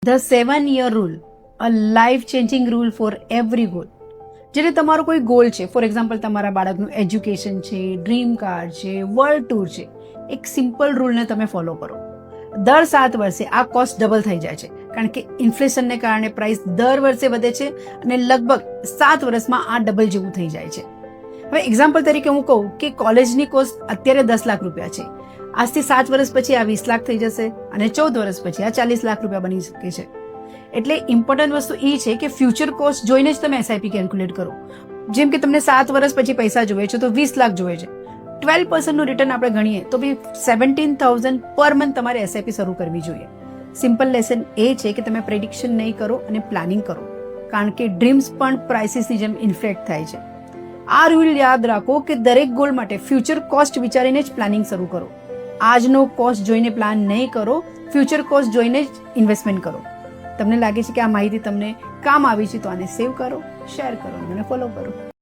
The 7-year rule, a life changing rule for every goal. જ્યારે તમારો કોઈ goal છે, ફોર એક્ઝામ્પલ તમારા બાળકનું એજ્યુકેશન છે, ડ્રીમ કાર છે, વર્લ્ડ ટૂર છે, એક સિમ્પલ રૂલને તમે ફોલો કરો. દર 7 વર્ષે આ કોસ્ટ ડબલ થઈ જાય છે, કારણ કે ઇન્ફ્લેશનને કારણે પ્રાઇસ દર વર્ષે વધે છે અને લગભગ 7 વર્ષમાં આ ડબલ જેવું થઈ જાય છે. હવે એક્ઝામ્પલ તરીકે હું કહું કે કોલેજની કોસ્ટ અત્યારે 10 લાખ રૂપિયા છે, આજથી 7 વર્ષ પછી આ 20 લાખ થઈ જશે અને 14 વર્ષ પછી આ 40 લાખ રૂપિયા બની શકે છે. એટલે ઇમ્પોર્ટન્ટ વસ્તુ એ છે કે ફ્યુચર કોસ્ટ જોઈને જ તમે એસઆઈપી કેલ્ક્યુલેટ કરો. જેમ કે તમને 7 વર્ષ પછી પૈસા જોઈએ છે તો 20 લાખ જોઈએ છે, 12% રિટર્ન આપણે ગણીએ તો બી 17,000 પર મંથ તમારે એસઆઈપી શરૂ કરવી જોઈએ. સિમ્પલ લેસન એ છે કે તમે પ્રેડિક્શન નહીં કરો અને પ્લાનિંગ કરો, કારણ કે ડ્રીમ્સ પણ પ્રાઇસીસની જેમ ઇન્ફ્લેટ થાય છે. આ રૂલ યાદ રાખો કે દરેક ગોલ માટે ફ્યુચર કોસ્ટ વિચારીને જ પ્લાનિંગ શરૂ કરો. આજનો કોસ્ટ જોઈને પ્લાન નહીં કરો, ફ્યુચર કોસ્ટ જોઈને જ ઇન્વેસ્ટમેન્ટ કરો. તમને લાગે છે કે આ માહિતી તમને કામ આવી છે તો આને સેવ કરો, શેર કરો અને મને ફોલો કરો.